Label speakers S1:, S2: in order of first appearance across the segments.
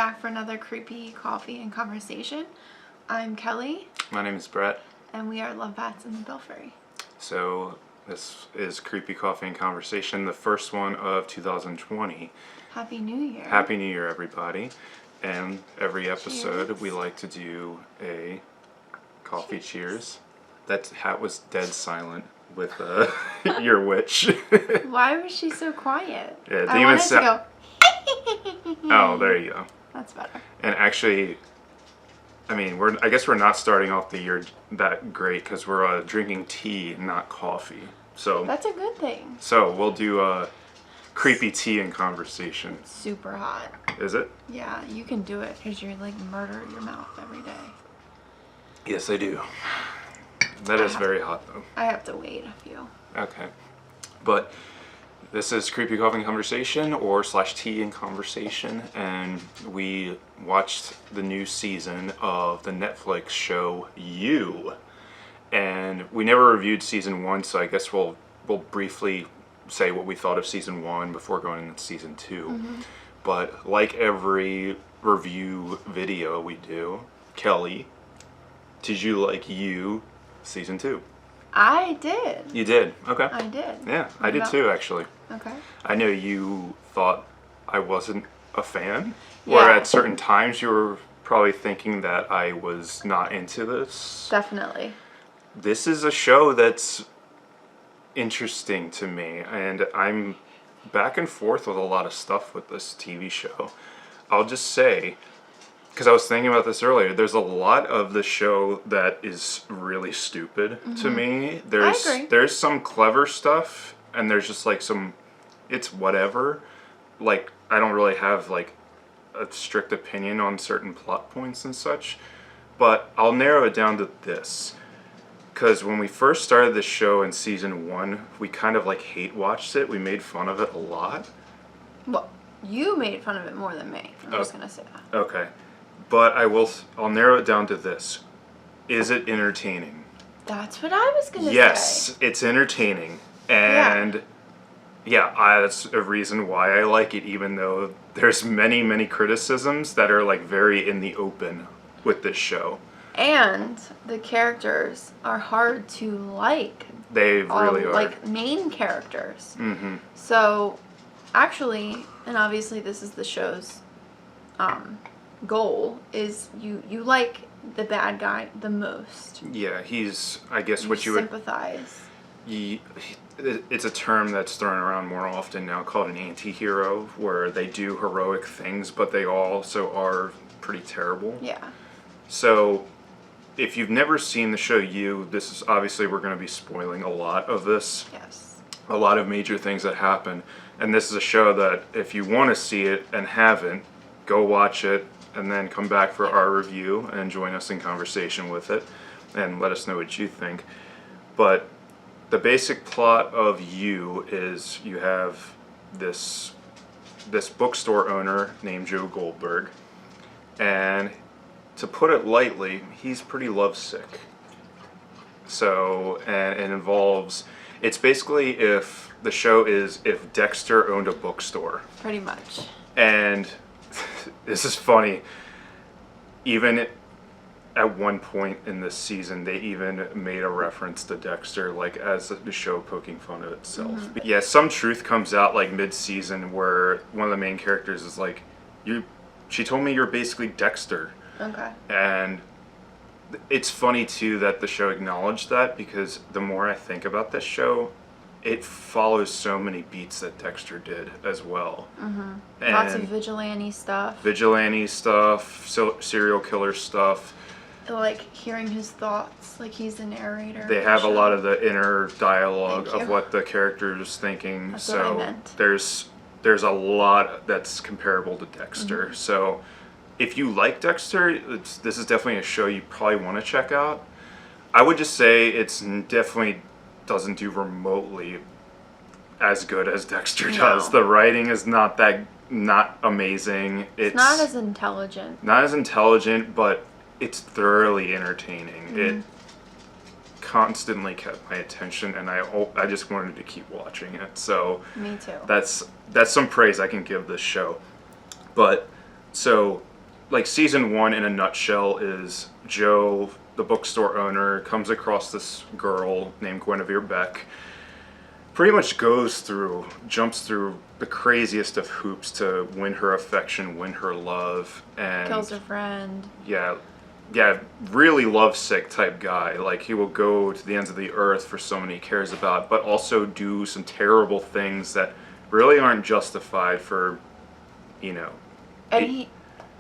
S1: back for another creepy coffee and conversation. I'm Kelly.
S2: My name is Brett.
S1: And we are Love Bats in the Belfry.
S2: So this is Creepy Coffee and Conversation, the first one of 2020.
S1: Happy New Year.
S2: Happy New Year, everybody. And every episode
S1: Cheers.
S2: we like to do a coffee cheers. That hat was dead silent with your witch.
S1: Why was she so quiet?
S2: Yeah,
S1: I wanted to go.
S2: Oh, there you go.
S1: That's better.
S2: And actually, I mean, I guess we're not starting off the year that great because we're drinking tea, not coffee. So
S1: That's a good thing.
S2: So we'll do a creepy tea and conversation.
S1: Super hot.
S2: Is it?
S1: Yeah, you can do it because you're like murder your mouth every day.
S2: Yes, I do. That is very hot, though.
S1: I have to wait a few.
S2: Okay. But this is Creepy Coffee and Conversation or / Tea and Conversation. And we watched the new season of the Netflix show You. And we never reviewed season 1, so I guess we'll briefly say what we thought of season 1 before going into season 2.
S1: Mm-hmm.
S2: But like every review video we do, Kelly, did you like You season 2?
S1: I did.
S2: You did? Okay.
S1: I did.
S2: Yeah, I did too, actually.
S1: Okay.
S2: I know you thought I wasn't a fan,
S1: Yeah.
S2: or at certain times you were probably thinking that I was not into this.
S1: Definitely.
S2: This is a show that's interesting to me, and I'm back and forth with a lot of stuff with this TV show. I'll just say, because I was thinking about this earlier, there's a lot of the show that is really stupid to me.
S1: I agree.
S2: There's some clever stuff, and there's just like it's whatever. Like, I don't really have like a strict opinion on certain plot points and such, but I'll narrow it down to this. Because when we first started the show in season 1, we kind of like hate watched it. We made fun of it a lot.
S1: Well, you made fun of it more than me. I'm just going to say that.
S2: Okay. But I'll narrow it down to this. Is it entertaining?
S1: That's what I was going to say.
S2: Yes, it's entertaining. And that's a reason why I like it, even though there's many, many criticisms that are like very in the open with this show. And
S1: the characters are hard to like.
S2: They really are.
S1: Like main characters.
S2: Mm-hmm.
S1: So, actually, and obviously this is the show's goal, is you like the bad guy the most.
S2: Yeah, he's, I guess what you would...
S1: sympathize.
S2: It's a term that's thrown around more often now called an anti-hero, where they do heroic things, but they also are pretty terrible.
S1: Yeah.
S2: So, if you've never seen the show You, this is obviously we're going to be spoiling a lot of this.
S1: Yes.
S2: A lot of major things that happen. And this is a show that if you want to see it and haven't, go watch it and then come back for our review and join us in conversation with it and let us know what you think. But the basic plot of You is you have this bookstore owner named Joe Goldberg, and to put it lightly, he's pretty lovesick. So, and it involves, it's basically if the show is if Dexter owned a bookstore.
S1: Pretty much.
S2: And this is funny, even at one point in this season, they even made a reference to Dexter, like as the show poking fun of itself. Mm-hmm. Yeah, some truth comes out like mid-season where one of the main characters is like, she told me you're basically Dexter.
S1: Okay.
S2: And it's funny too that the show acknowledged that, because the more I think about this show, it follows so many beats that Dexter did as well.
S1: Mm-hmm.
S2: And
S1: lots of vigilante stuff.
S2: Serial killer stuff.
S1: Like hearing his thoughts, like he's the narrator.
S2: They have a lot of the inner dialogue of what the character is thinking.
S1: That's
S2: so
S1: what I meant.
S2: there's a lot that's comparable to Dexter. Mm-hmm. So if you like Dexter, this is definitely a show you probably want to check out. I would just say it's definitely doesn't do remotely as good as Dexter does. The writing is not amazing. It's
S1: not as intelligent.
S2: Not as intelligent, but it's thoroughly entertaining. Mm-hmm. It constantly kept my attention, and I just wanted to keep watching it. So
S1: me too.
S2: That's some praise I can give this show. But so like season one in a nutshell is Joe, the bookstore owner, comes across this girl named Guinevere Beck. Pretty much jumps through the craziest of hoops to win her affection, win her love, and
S1: Kills her friend.
S2: yeah, yeah, really lovesick type guy. Like he will go to the ends of the earth for someone he cares about, but also do some terrible things that really aren't justified for, you know,
S1: And
S2: he-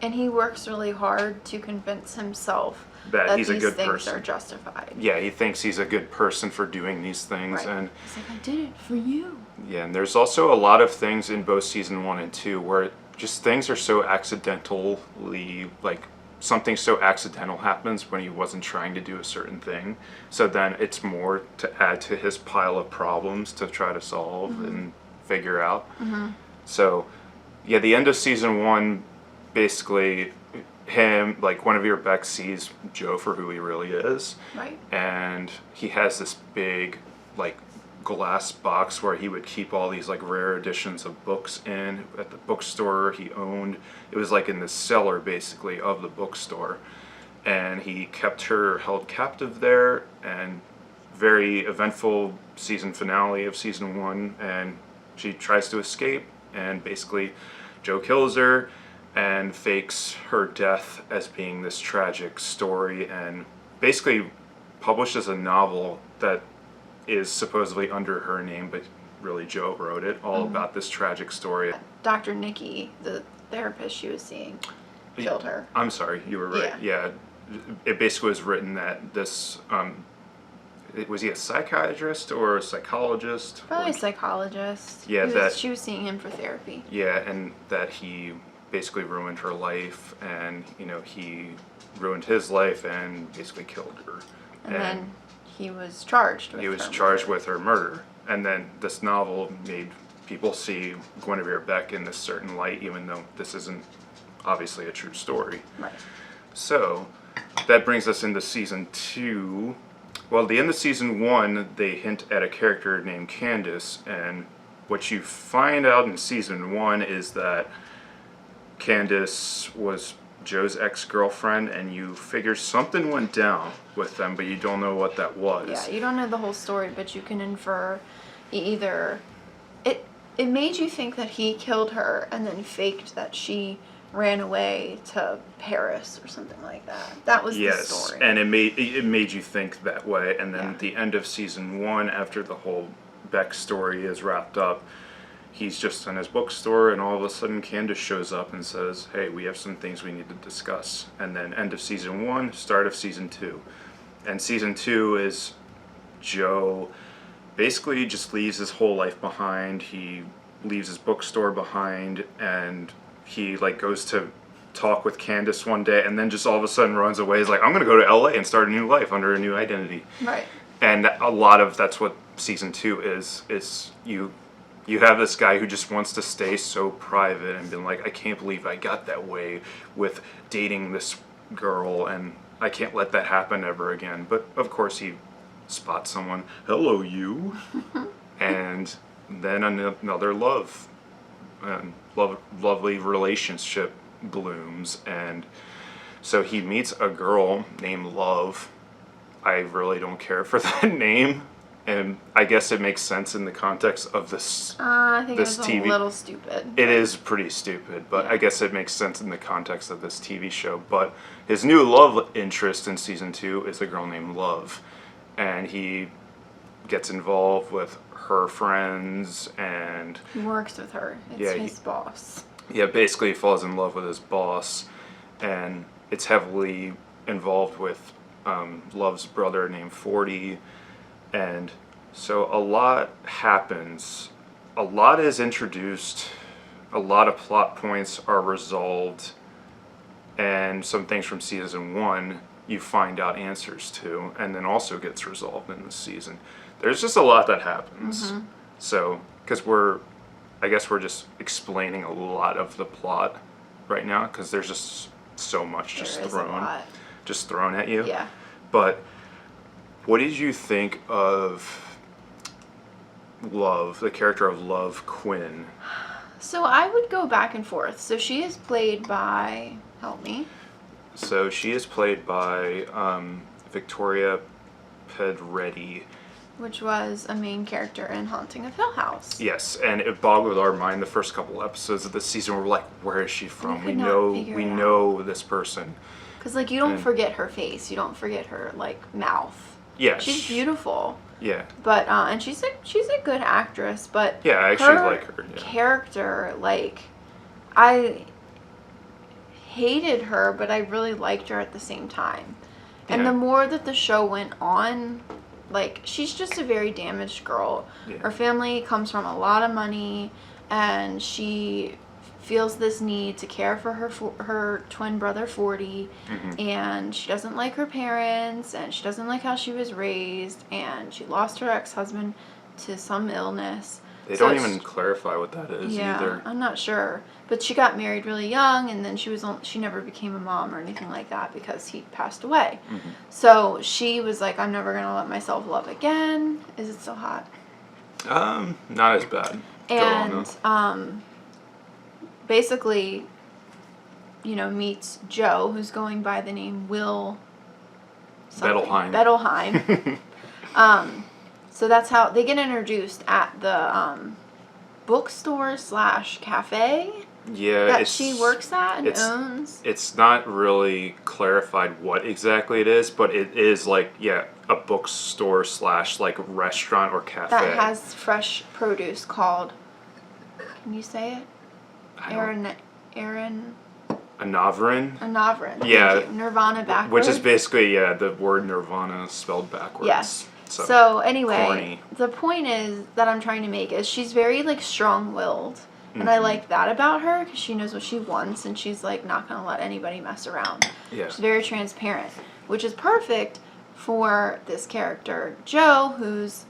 S1: he works really hard to convince himself
S2: that he's a
S1: these
S2: good
S1: things
S2: person.
S1: are justified.
S2: Yeah, he thinks he's a good person for doing these things,
S1: Right.
S2: and
S1: He's like, I did it for you.
S2: yeah, and there's also a lot of things in both season one and two where just things are so accidentally, like something so accidental happens when he wasn't trying to do a certain thing. So then it's more to add to his pile of problems to try to solve and figure out. So yeah, the end of season one, basically him, like Guinevere Beck sees Joe for who he really is.
S1: Right.
S2: And he has this big like glass box where he would keep all these like rare editions of books in at the bookstore he owned. It was like in the cellar basically of the bookstore, and he kept her held captive there. And very eventful season finale of season one, and she tries to escape, and basically Joe kills her and fakes her death as being this tragic story, and basically publishes a novel that is supposedly under her name, but really Joe wrote it, all about this tragic story.
S1: Dr. Nikki, the therapist she was seeing, killed her.
S2: I'm sorry, you were right. Yeah. It basically was written that this, was he a psychiatrist or a psychologist?
S1: Probably
S2: Or-
S1: a psychologist.
S2: Yeah,
S1: She was seeing him for therapy.
S2: Yeah, and that he basically ruined her life, and he ruined his life and basically killed her.
S1: And then he was charged with
S2: he was
S1: her
S2: charged
S1: murder.
S2: with her murder. And then this novel made people see Guinevere Beck in this certain light, even though this isn't obviously a true story.
S1: Right.
S2: So that brings us into season two. Well, at the end of season one, they hint at a character named Candace, and what you find out in season one is that Candace was Joe's ex-girlfriend, and you figure something went down with them, but you don't know what that was.
S1: Yeah, you don't know the whole story, but you can infer either it made you think that he killed her and then faked that she ran away to Paris or something like that. That was the story.
S2: And it made you think that way. And then
S1: Yeah.
S2: at the end of season one, after the whole Beck story is wrapped up, he's just in his bookstore, and all of a sudden Candace shows up and says, hey, we have some things we need to discuss. And then end of season one, start of season two. And season two is Joe basically just leaves his whole life behind. He leaves his bookstore behind, and he like goes to talk with Candace one day, and then just all of a sudden runs away. He's like, I'm gonna go to LA and start a new life under a new identity.
S1: Right.
S2: And a lot of that's what season two is you have this guy who just wants to stay so private and been like, I can't believe I got that way with dating this girl, and I can't let that happen ever again. But of course he spots someone, hello you, and then another lovely relationship blooms. And so he meets a girl named Love. I really don't care for that name, and I guess it makes sense in the context of this.
S1: I think it
S2: this
S1: was
S2: TV
S1: a little stupid.
S2: It is pretty stupid, but
S1: Yeah.
S2: I guess it makes sense in the context of this TV show. But his new love interest in season two is a girl named Love, and he gets involved with her friends, and
S1: He works with her. It's
S2: Yeah,
S1: his boss.
S2: yeah, basically he falls in love with his boss, and it's heavily involved with Love's brother named 40, and so a lot happens. A lot is introduced, a lot of plot points are resolved, and some things from season one you find out answers to, and then also gets resolved in this season. There's just a lot that happens. So, because I guess we're just explaining a lot of the plot right now, because there's just so much
S1: There is a lot.
S2: just thrown at you.
S1: Yeah.
S2: But what did you think of Love, the character of Love Quinn?
S1: So I would go back and forth. So she is played by Help me.
S2: So she is played by Victoria Pedretti.
S1: Which was a main character in Haunting of Hill House.
S2: Yes, and it boggled our mind the first couple episodes of the season. We're like, where is she from? We know this person.
S1: Because, like, you don't forget her face. You don't forget her, like, mouth.
S2: Yeah.
S1: She's beautiful.
S2: Yeah.
S1: But, and she's a good actress, but
S2: yeah, I actually like her. Yeah.
S1: Character, like, I hated her, but I really liked her at the same time. And the more that the show went on, like, she's just a very damaged girl.
S2: Yeah.
S1: Her family comes from a lot of money, and she feels this need to care for her twin brother 40, and she doesn't like her parents, and she doesn't like how she was raised, and she lost her ex-husband to some illness.
S2: They don't even clarify what that is either.
S1: I'm not sure. But she got married really young, and then she never became a mom or anything like that because he passed away. So she was like, I'm never going to let myself love again. Is it still hot?
S2: Not as bad.
S1: And basically, meets Joe, who's going by the name Will Bettelheim. So that's how they get introduced at the bookstore / cafe that she works at and owns.
S2: It's not really clarified what exactly it is, but it is like, a bookstore / like restaurant or cafe.
S1: That has fresh produce called, can you say it? Aaron. Anavrin.
S2: Yeah.
S1: Nirvana backwards.
S2: Which is basically, the word Nirvana spelled backwards.
S1: Yes. So anyway,
S2: corny.
S1: The point is that I'm trying to make is she's very, like, strong-willed. And I like that about her because she knows what she wants and she's, like, not going to let anybody mess around.
S2: Yeah.
S1: She's very transparent, which is perfect for this character, Joe,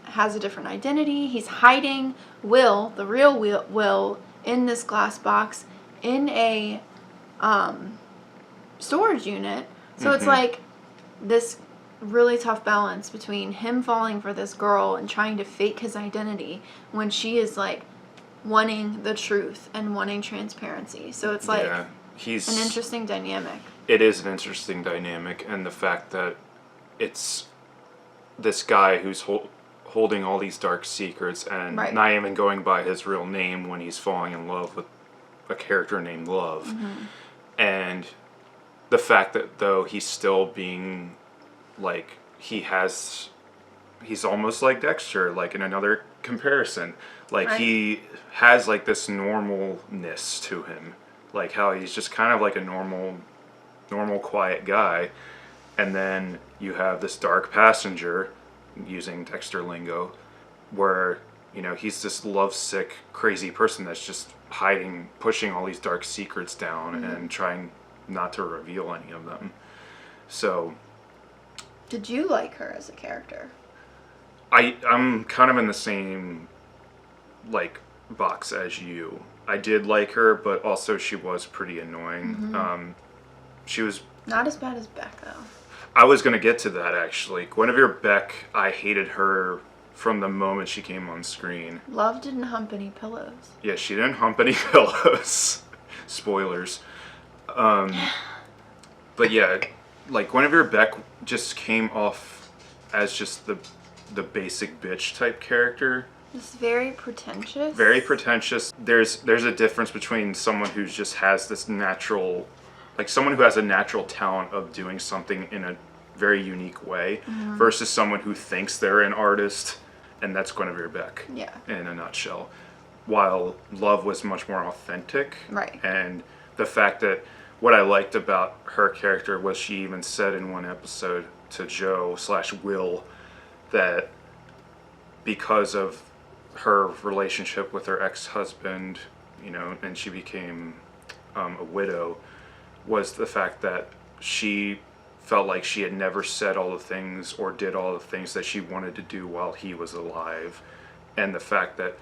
S1: has a different identity. He's hiding Will, the real Will, in this glass box in a storage unit. So it's like this really tough balance between him falling for this girl and trying to fake his identity when she is, like, wanting the truth and wanting transparency. So it's like an interesting dynamic.
S2: It is an interesting dynamic, and the fact that it's this guy who's holding all these dark secrets and not even going by his real name when he's falling in love with a character named Love. And the fact that, though, he's still being, like, he's almost like Dexter, like, in another comparison. Like, he has, like, this normalness to him. Like, how he's just kind of like a normal, quiet guy. And then you have this dark passenger, using Dexter lingo, where, he's this lovesick, crazy person that's just pushing all these dark secrets down and trying not to reveal any of them. So...
S1: Did you like her as a character?
S2: I'm kind of in the same, like, box as you. I did like her, but also she was pretty annoying. She was...
S1: Not as bad as Beck, though.
S2: I was going to get to that, actually. Guinevere Beck, I hated her from the moment she came on screen.
S1: Love didn't hump any pillows.
S2: Yeah, she didn't hump any pillows. Spoilers. But yeah, like, Guinevere Beck just came off as just the basic bitch type character.
S1: Just very pretentious.
S2: Very pretentious. There's a difference between someone who just has this natural, like, someone who has a natural talent of doing something in a very unique way versus someone who thinks they're an artist, and that's Guinevere Beck.
S1: Yeah.
S2: In a nutshell. While Love was much more authentic.
S1: Right.
S2: And the fact that what I liked about her character was she even said in one episode to Joe / Will that because of her relationship with her ex-husband, and she became a widow, was the fact that she felt like she had never said all the things or did all the things that she wanted to do while he was alive. And the fact that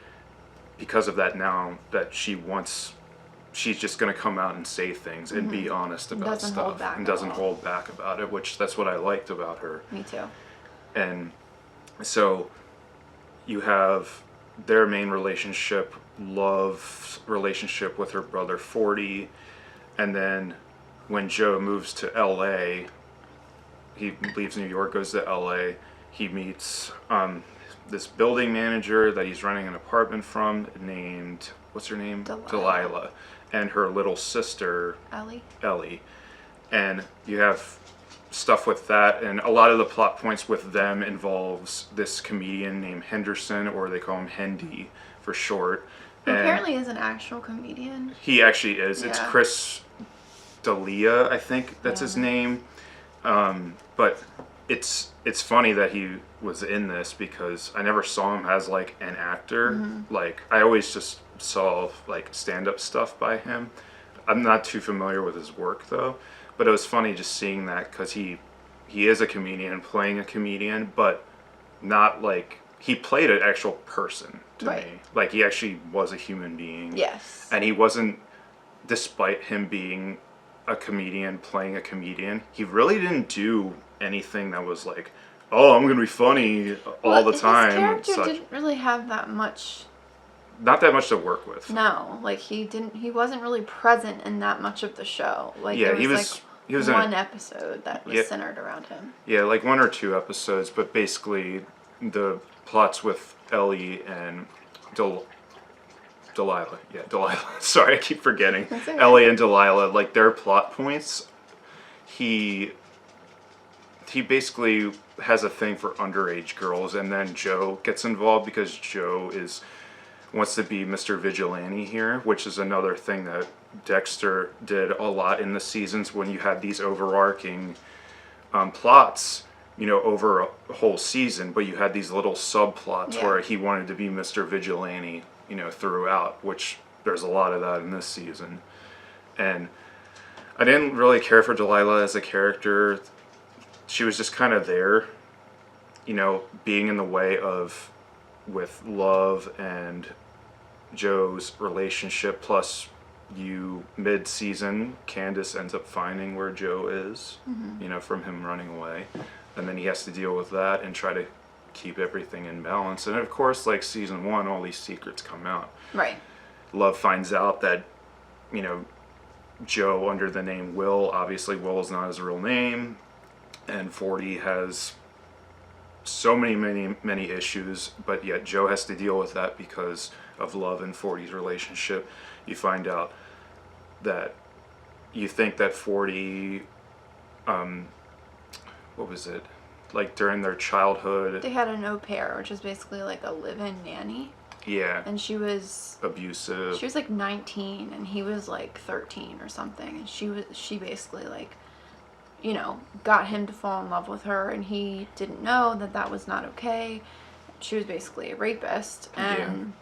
S2: because of that now, that she's just going to come out and say things and be honest about stuff. And doesn't hold back about it, which that's what I liked about her.
S1: Me too.
S2: And so you have their main relationship, Love's relationship with her brother 40, and then when Joe moves to LA, he leaves New York, goes to LA, he meets this building manager that he's renting an apartment from named, what's her name? Delilah. And her little sister, Ellie. And you have stuff with that, and a lot of the plot points with them involves this comedian named Henderson, or they call him Hendy for short.
S1: Who apparently is an actual comedian.
S2: He actually is. Yeah. It's Chris D'Elia, I think that's his name. But it's funny that he was in this because I never saw him as like an actor. Mm-hmm. Like I always just saw like stand-up stuff by him. I'm not too familiar with his work though, but it was funny just seeing that because he is a comedian playing a comedian, but not like he played an actual person to me. Like he actually was a human being.
S1: Yes.
S2: And he wasn't, despite him being a comedian playing a comedian, he really didn't do anything that was like, oh, I'm gonna be funny all the time.
S1: His character didn't really have that much.
S2: Not that much to work with.
S1: No, like he wasn't really present in that much of the show. Like
S2: yeah,
S1: he was one episode that was centered around him. Yeah,
S2: like 1 or 2 episodes, but basically the plots with Ellie and Delilah. Yeah, Delilah. Sorry, I keep forgetting. Okay. Ellie and Delilah, like their plot points, he basically has a thing for underage girls, and then Joe gets involved because Joe wants to be Mr. Vigilante here, which is another thing that Dexter did a lot in the seasons when you had these overarching plots, over a whole season, but you had these little subplots where he wanted to be Mr. Vigilante, throughout, which there's a lot of that in this season. And I didn't really care for Delilah as a character. She was just kind of there, being in the way with Love and Joe's relationship, plus mid-season, Candace ends up finding where Joe is, from him running away. And then he has to deal with that and try to keep everything in balance. And of course, like season 1, all these secrets come out.
S1: Right.
S2: Love finds out that, Joe, under the name Will, obviously Will is not his real name, and 40 has so many issues, but yet Joe has to deal with that because of Love and 40's relationship. You find out that you think that 40, what was it? Like during their childhood,
S1: they had an au pair, which is basically like a live-in nanny.
S2: Yeah.
S1: And she was
S2: abusive.
S1: She was like 19 and he was like 13 or something, and she basically like, got him to fall in love with her, and he didn't know that was not okay. She was basically a rapist, and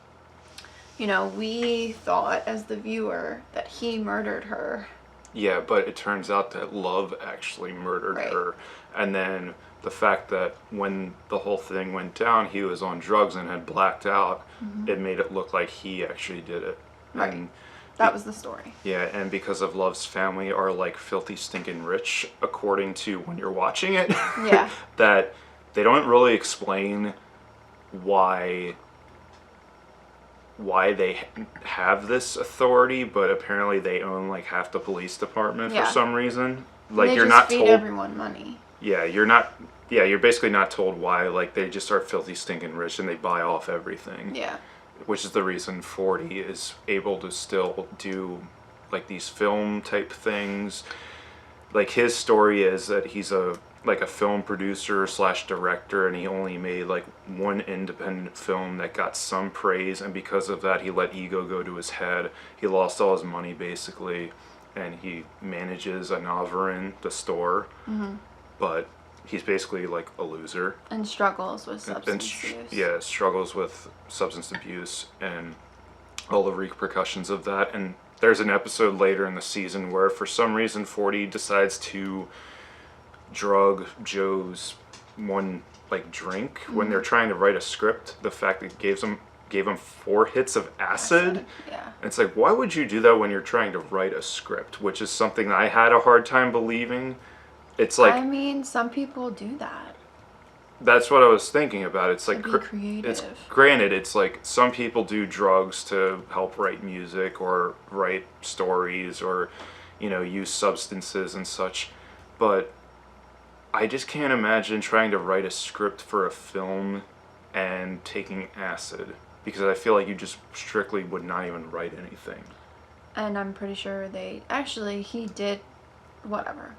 S1: we thought as the viewer that he murdered her.
S2: Yeah, but it turns out that Love actually murdered her. And then the fact that when the whole thing went down, he was on drugs and had blacked out, it made it look like he actually did it.
S1: Right. And that was the story.
S2: Yeah, and because of Love's family are like filthy stinking rich, according to when you're watching it, that they don't really explain why they have this authority, but apparently they own like half the police department for some reason. Like
S1: you're
S2: not
S1: feed
S2: told
S1: everyone money.
S2: Yeah, you're basically not told why. Like they just are filthy stinking rich and they buy off everything.
S1: Yeah.
S2: Which is the reason 40 is able to still do like these film type things. Like his story is that he's a film producer / director, and he only made like one independent film that got some praise, and because of that he let ego go to his head. He lost all his money basically, and he manages a Navarin, the store, but he's basically like a loser.
S1: And struggles with substance abuse.
S2: Yeah, struggles with substance abuse and all the repercussions of that. And there's an episode later in the season where for some reason 40 decides to drug Joe's one like drink when they're trying to write a script. The fact that it gave him 4 hits of acid.
S1: Yeah.
S2: And it's like, why would you do that when you're trying to write a script? Which is something that I had a hard time believing. It's like,
S1: I mean, some people do that.
S2: That's what I was thinking about. It's like,
S1: be creative.
S2: It's granted, it's like some people do drugs to help write music or write stories or, use substances and such. But I just can't imagine trying to write a script for a film and taking acid, because I feel like you just strictly would not even write anything.
S1: And I'm pretty sure he did, whatever.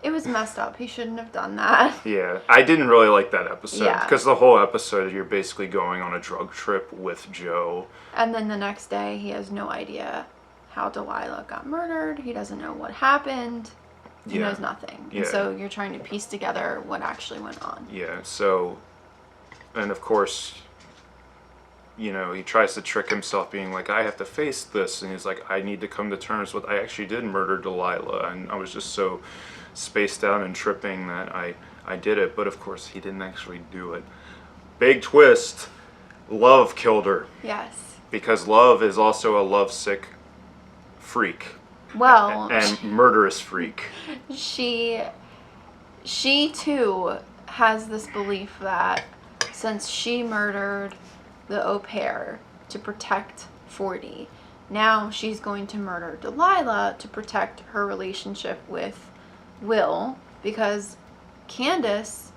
S1: It was messed up. He shouldn't have done that.
S2: Yeah, I didn't really like that episode,
S1: Yeah.
S2: because the whole episode you're basically going on a drug trip with Joe.
S1: And then the next day he has no idea how Delilah got murdered. He doesn't know what happened. He knows nothing.
S2: Yeah.
S1: And so you're trying to piece together what actually went on.
S2: Yeah, so, and of course, he tries to trick himself, being like, I have to face this, and he's like, I need to come to terms with, I actually did murder Delilah, and I was just so spaced out and tripping that I did it, but of course he didn't actually do it. Big twist, Love killed her.
S1: Yes.
S2: Because Love is also a lovesick freak.
S1: Well,
S2: And murderous freak.
S1: she too has this belief that since she murdered the au pair to protect 40, now she's going to murder Delilah to protect her relationship with Will, because Candace,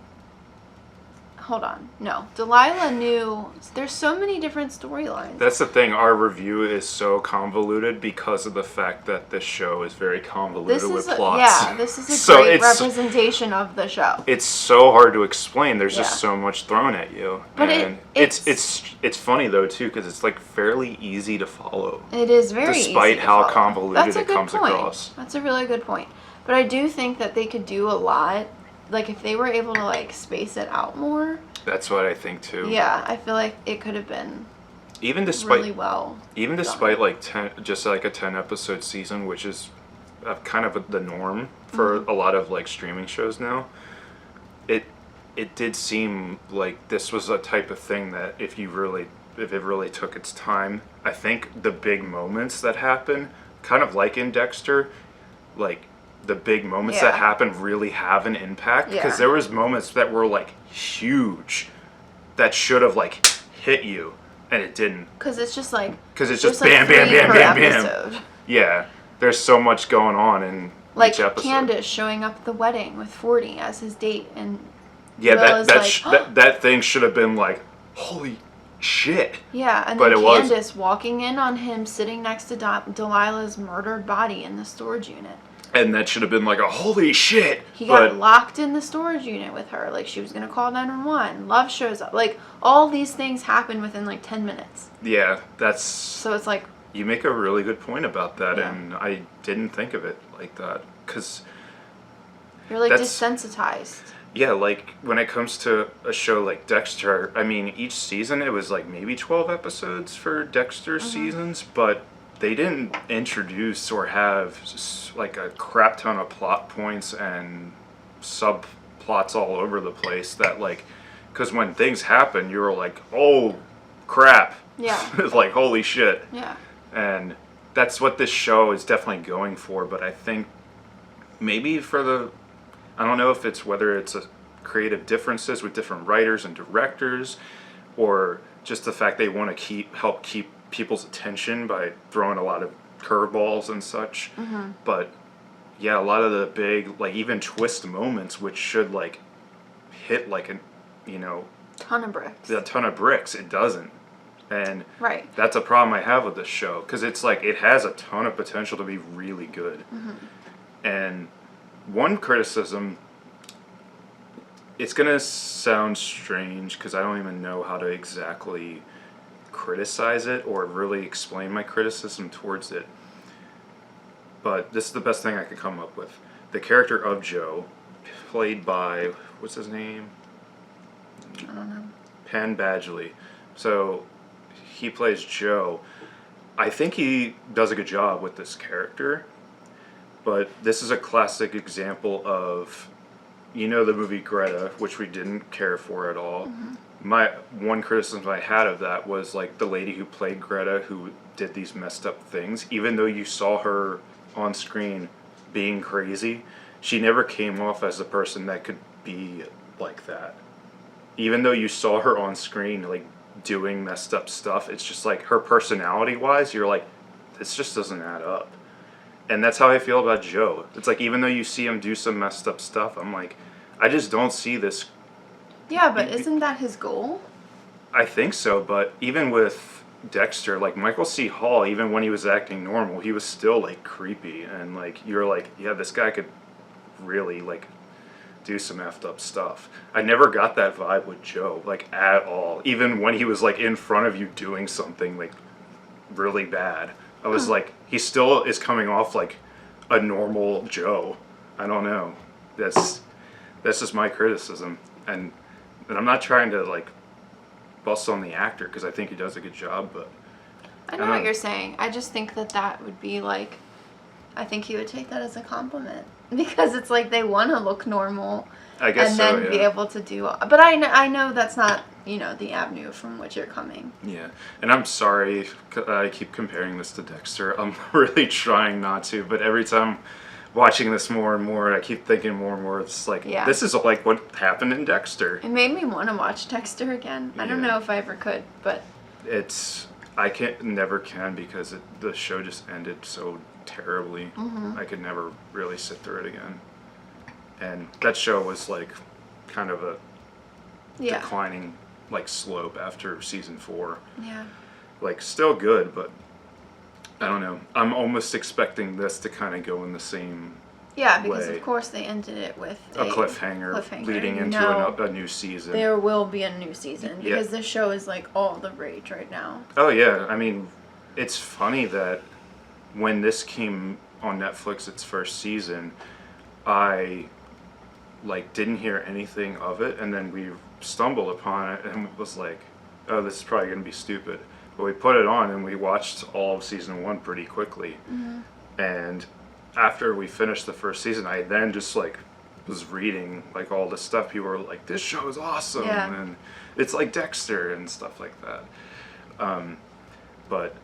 S1: hold on, no, Delilah knew. There's so many different storylines.
S2: That's the thing, our review is so convoluted because of the fact that this show is very convoluted with plots.
S1: This is a
S2: So
S1: great
S2: it's-
S1: representation of the show.
S2: It's so hard to explain. There's
S1: Yeah.
S2: just so much thrown at you.
S1: But
S2: and it's funny though too, because it's like fairly easy to follow.
S1: It is very easy
S2: Despite
S1: to
S2: how
S1: follow.
S2: convoluted
S1: That's a
S2: it
S1: good
S2: comes
S1: point.
S2: across.
S1: That's a really good point. But I do think that they could do a lot. Like if they were able to like space it out more.
S2: That's what I think too.
S1: Yeah, I feel like it could have been
S2: Even despite
S1: really well.
S2: Even despite like 10, just like a 10 episode season, which is kind of the norm for a lot of like streaming shows now, it did seem like this was a type of thing that if it really took its time, I think the big moments that happen, kind of like in Dexter, like the big moments that
S1: Yeah.
S2: happen really have an impact, because
S1: Yeah.
S2: there was moments that were like huge that should have like hit you, and it didn't.
S1: Because it's just like.
S2: Because it's
S1: there's,
S2: just
S1: like,
S2: bam, bam,
S1: 3
S2: bam,
S1: per
S2: bam, bam.
S1: episode.
S2: Yeah, there's so much going on in
S1: Like
S2: each episode.
S1: Candace showing up at the wedding with 40 as his date, and
S2: Yeah,
S1: Will is
S2: that thing should have been like, holy shit.
S1: yeah, and
S2: But
S1: then
S2: it was.
S1: Candace walking in on him sitting next to Delilah's murdered body in the storage unit.
S2: And that should have been like a holy shit.
S1: He
S2: but
S1: got locked in the storage unit with her. Like, she was going to call 911. Love shows up. Like, all these things happen within, like, 10 minutes.
S2: yeah, that's.
S1: So it's like.
S2: You make a really good point about that,
S1: Yeah.
S2: and I didn't think of it like that. Because,
S1: You're, like,
S2: That's-
S1: desensitized.
S2: yeah, like when it comes to a show like Dexter, I mean, each season it was like maybe 12 episodes for Dexter seasons, but they didn't introduce or have like a crap ton of plot points and subplots all over the place that like, because when things happen, you're like, oh crap.
S1: Yeah.
S2: It's like, holy shit.
S1: Yeah.
S2: And that's what this show is definitely going for, but I think maybe I don't know if it's whether it's a creative differences with different writers and directors, or just the fact they want to help keep people's attention by throwing a lot of curveballs and such.
S1: Mm-hmm.
S2: But yeah, a lot of the big, like even twist moments, which should like hit like a
S1: Ton of bricks.
S2: ton of bricks, it doesn't. And
S1: Right.
S2: that's a problem I have with this show, because it's like it has a ton of potential to be really good.
S1: Mm-hmm.
S2: And one criticism, it's gonna sound strange because I don't even know how to exactly criticize it or really explain my criticism towards it, but this is the best thing I could come up with. The character of Joe, played by, what's his name?
S1: I don't know.
S2: Penn Badgley. So he plays Joe. I think he does a good job with this character, but this is a classic example of, the movie Greta, which we didn't care for at all.
S1: Mm-hmm.
S2: My one criticism I had of that was like the lady who played Greta, who did these messed up things, even though you saw her on screen being crazy, she never came off as a person that could be like that. Even though you saw her on screen like doing messed up stuff, it's just like her personality wise, you're like, this just doesn't add up. And that's how I feel about Joe. It's like, even though you see him do some messed up stuff, I'm like, I just don't see this.
S1: Yeah, but isn't that his goal?
S2: I think so, but even with Dexter, like Michael C. Hall, even when he was acting normal, he was still like creepy, and like you're like, yeah, this guy could really like do some effed up stuff. I never got that vibe with Joe, like at all. Even when he was like in front of you doing something like really bad, I was like, he still is coming off like a normal Joe. I don't know. That's just my criticism, and I'm not trying to like bust on the actor because I think he does a good job, but
S1: I know what you're saying. I just think that would be like, I think he would take that as a compliment because it's like they want to look normal.
S2: I guess
S1: and
S2: so,
S1: then
S2: yeah.
S1: be able to do. But I know that's not the avenue from which you're coming.
S2: Yeah, and I'm sorry I keep comparing this to Dexter. I'm really trying not to, but every time watching this more and more, I keep thinking more and more. It's like, this is like what happened in Dexter.
S1: It made me want to watch Dexter again. I don't know if I ever could, but
S2: I never can because the show just ended so terribly. I could never really sit through it again. And that show was like kind of a declining like slope after season 4.
S1: Yeah.
S2: Like still good, but I don't know. I'm almost expecting this to kind of go in the same
S1: because
S2: way.
S1: of course they ended it with
S2: a cliffhanger leading into a new season.
S1: There will be a new season because this show is like all the rage right now.
S2: Oh yeah, I mean, it's funny that when this came on Netflix, its first season, I like didn't hear anything of it, and then we stumbled upon it and was like, oh, this is probably gonna be stupid. But we put it on and we watched all of season 1 pretty quickly. And after we finished the first season, I then just like was reading like all this stuff. People were like, this show is awesome, and it's like Dexter and stuff like that. But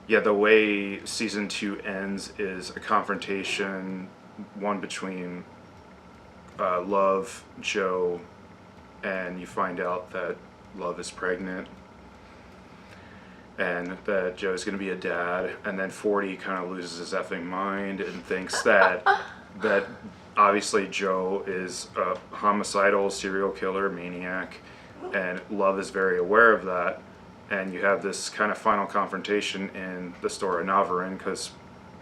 S2: yeah, the way season 2 ends is a confrontation, one between Love, Joe, and you find out that Love is pregnant and that Joe's going to be a dad, and then 40 kind of loses his effing mind and thinks that obviously Joe is a homicidal serial killer maniac, and Love is very aware of that, and you have this kind of final confrontation in the store of Navarin because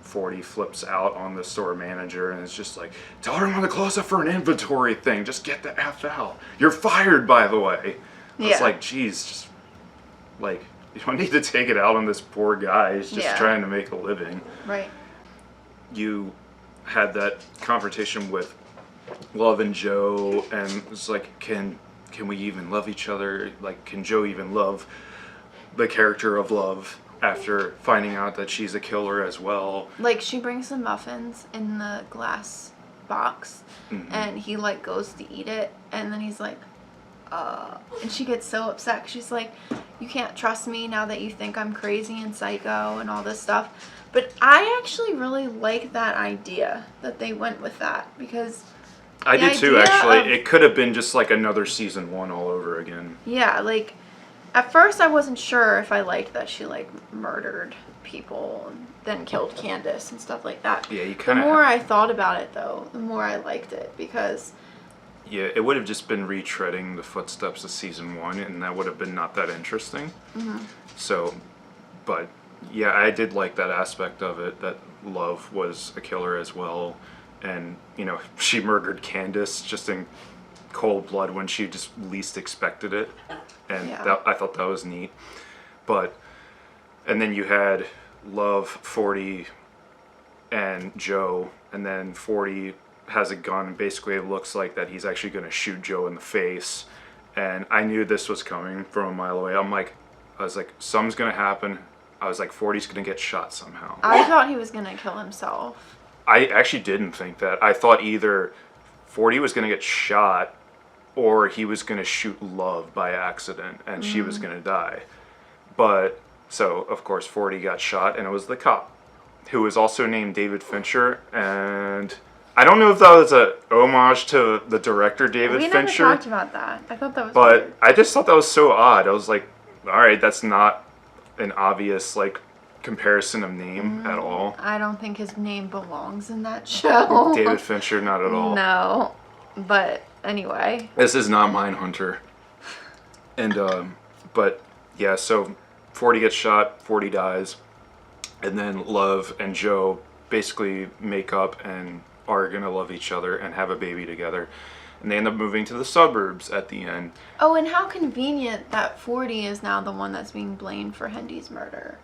S2: 40 flips out on the store manager and is just like, tell her I'm in the closet for an inventory thing, just get the F out. You're fired, by the way. It's like, geez, just like, you don't need to take it out on this poor guy. He's just trying to make a living.
S1: Right.
S2: You had that confrontation with Love and Joe, and it's like, can we even love each other? Like, can Joe even love the character of Love after finding out that she's a killer as well?
S1: Like, she brings the muffins in the glass box, and he like goes to eat it, and then he's like, and she gets so upset. She's like, you can't trust me now that you think I'm crazy and psycho and all this stuff. But I actually really like that idea that they went with that, because
S2: I did too, actually. It could have been just like another season 1 all over again.
S1: Yeah, like at first I wasn't sure if I liked that she like murdered people and then killed Candace and stuff like that.
S2: Yeah, you kind of.
S1: The more I thought about it though, the more I liked it, because
S2: yeah, it would have just been retreading the footsteps of season 1, and that would have been not that interesting. So, but yeah, I did like that aspect of it, that Love was a killer as well, and she murdered Candace just in cold blood when she just least expected it, and I thought that was neat. But and then you had Love, 40, and Joe, and then 40 has a gun, and basically it looks like that he's actually going to shoot Joe in the face, and I knew this was coming from a mile away. I was like, something's going to happen. I was like, 40's going to get shot somehow.
S1: I thought he was going to kill himself.
S2: I actually didn't think that. I thought either 40 was going to get shot or he was going to shoot Love by accident and she was going to die. But so of course 40 got shot, and it was the cop, who was also named David Fincher, and I don't know if that was a homage to the director David Fincher.
S1: We never talked about that. I thought that was
S2: weird. I just thought that was so odd. I was like, all right, that's not an obvious like comparison of name at all.
S1: I don't think his name belongs in that show.
S2: David Fincher, not at all.
S1: No. But anyway.
S2: This is not Mindhunter. And, but, yeah, so 40 gets shot, 40 dies, and then Love and Joe basically make up and are gonna love each other and have a baby together. And they end up moving to the suburbs at the end.
S1: Oh, and how convenient that 40 is now the one that's being blamed for Hendy's murder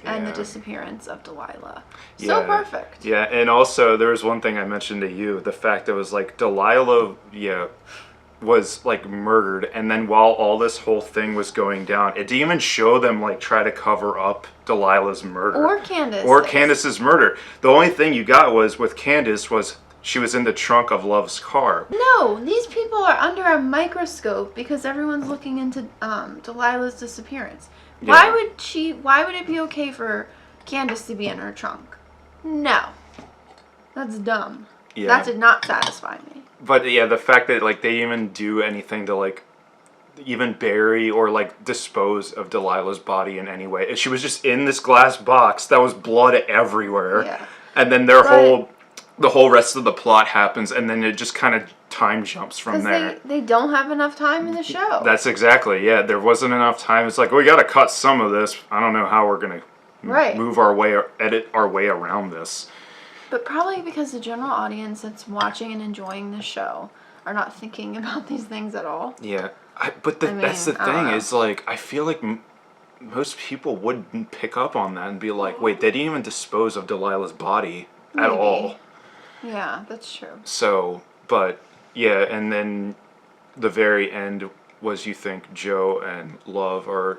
S1: and the disappearance of Delilah. So perfect.
S2: Yeah, and also there was one thing I mentioned to you, the fact that it was like Delilah, was like murdered, and then while all this whole thing was going down, it didn't even show them like try to cover up Delilah's murder.
S1: Or Candace.
S2: Or Candace's murder. The only thing you got was with Candace was she was in the trunk of Love's car.
S1: No, these people are under a microscope because everyone's looking into Delilah's disappearance.
S2: Yeah.
S1: Why would it be okay for Candace to be in her trunk? No. That's dumb.
S2: Yeah.
S1: That did not satisfy me.
S2: But yeah, the fact that like they even do anything to like even bury or like dispose of Delilah's body in any way. She was just in this glass box that was blood everywhere.
S1: Yeah.
S2: And then the whole rest of the plot happens, and then it just kind of time jumps from there.
S1: Because they don't have enough time in the show.
S2: That's exactly, yeah. There wasn't enough time. It's like, we got to cut some of this. I don't know how we're going to move our way or edit our way around this.
S1: But probably because the general audience that's watching and enjoying the show are not thinking about these things at all.
S2: Yeah. That's the thing, is like, I feel like most people wouldn't pick up on that and be like, wait, they didn't even dispose of Delilah's body at all.
S1: Yeah, that's true.
S2: So, but, yeah, and then the very end was, you think Joe and Love are,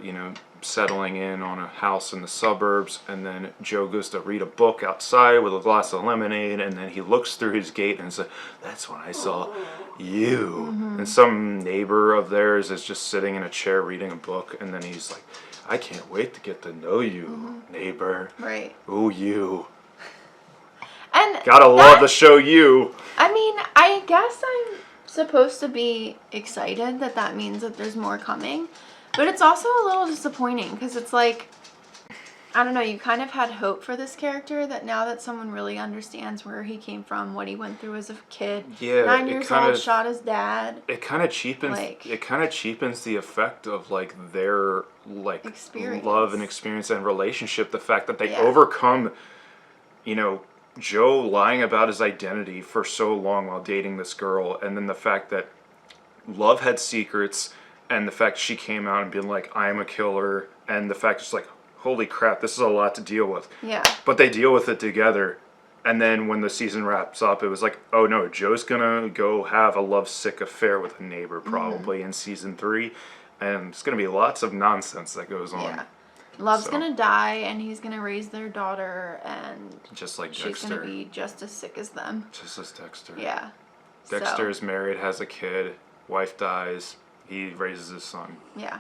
S2: settling in on a house in the suburbs, and then Joe goes to read a book outside with a glass of lemonade, and then he looks through his gate and says, that's when I saw you. Mm-hmm. And some neighbor of theirs is just sitting in a chair reading a book, and then he's like, I can't wait to get to know you, neighbor.
S1: Right.
S2: Oh, you.
S1: And
S2: gotta love the show You.
S1: I mean, I guess I'm supposed to be excited that means that there's more coming. But it's also a little disappointing because it's like, I don't know, you kind of had hope for this character that now that someone really understands where he came from, what he went through as a kid, 9 years old, shot his dad.
S2: It kind of cheapens the effect of like their like
S1: experience.
S2: Love and experience and relationship. The fact that they overcome, Joe lying about his identity for so long while dating this girl, and then the fact that Love had secrets. And the fact she came out and being like, I'm a killer. And the fact it's like, holy crap, this is a lot to deal with.
S1: Yeah.
S2: But they deal with it together. And then when the season wraps up, it was like, oh no, Joe's gonna go have a lovesick affair with a neighbor probably in season 3. And it's gonna be lots of nonsense that goes on.
S1: Yeah. Love's gonna die, and he's gonna raise their daughter, and
S2: just like
S1: she's
S2: Dexter.
S1: gonna be just as sick as them.
S2: Just as Dexter.
S1: Yeah.
S2: Dexter's married, has a kid, wife dies. He raises his son.
S1: Yeah.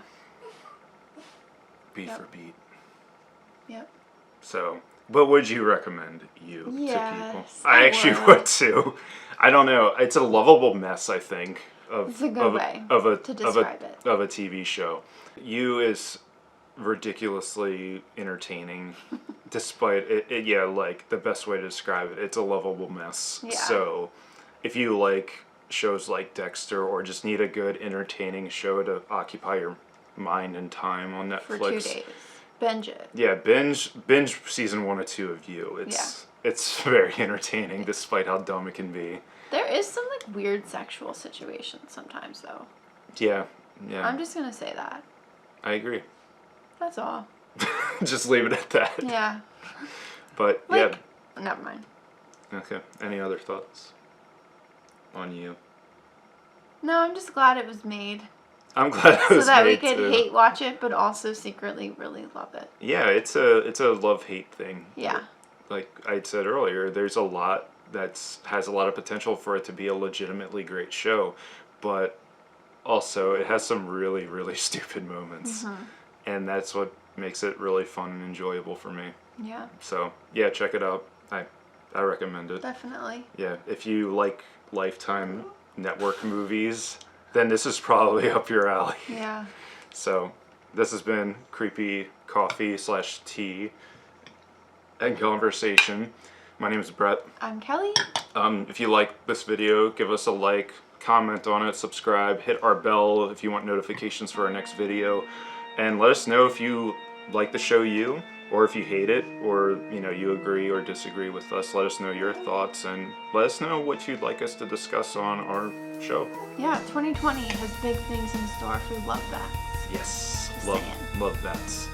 S2: Beat for beat.
S1: Yep.
S2: So, but would you recommend You to people?
S1: I
S2: actually would too. I don't know. It's a lovable mess, I think,
S1: it's a good way to describe it.
S2: Of a TV show. You is ridiculously entertaining, despite it. Yeah, like the best way to describe it. It's a lovable mess.
S1: Yeah.
S2: So, if you like shows like Dexter, or just need a good entertaining show to occupy your mind and time on Netflix.
S1: For 2 days. Binge it.
S2: Yeah, binge season 1 or 2 of You. It's very entertaining despite how dumb it can be.
S1: There is some like weird sexual situations sometimes though.
S2: Yeah.
S1: I'm just gonna say that.
S2: I agree.
S1: That's all.
S2: Just leave it at that.
S1: Yeah.
S2: But
S1: never mind.
S2: Okay. Any other thoughts on You?
S1: No, I'm just glad it was made.
S2: I'm glad it was made
S1: so that we could
S2: too.
S1: hate watch it, but also secretly really love it.
S2: Yeah, it's a love-hate thing.
S1: Yeah.
S2: Like I said earlier, there's a lot has a lot of potential for it to be a legitimately great show, but also it has some really, really stupid moments. Mm-hmm. And that's what makes it really fun and enjoyable for me.
S1: Yeah.
S2: So, yeah, check it out. I recommend it.
S1: Definitely.
S2: Yeah, if you like Lifetime network movies, then this is probably up your alley.
S1: Yeah.
S2: So, this has been Creepy Coffee /Tea. and conversation. My name is Brett.
S1: I'm Kelly.
S2: If you like this video, give us a like, comment on it, subscribe, hit our bell if you want notifications for our next video, and let us know if you like the show or if you hate it, or you agree or disagree with us. Let us know your thoughts and let us know what you'd like us to discuss on our show.
S1: Yeah, 2020 has big things in store for love bats.
S2: Yes,
S1: Just
S2: love
S1: saying.
S2: bats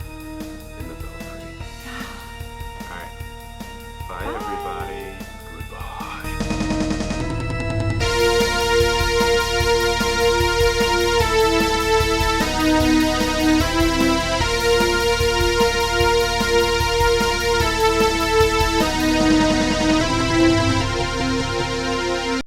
S2: in the Belfry. All right, bye
S1: Bye.
S2: everybody.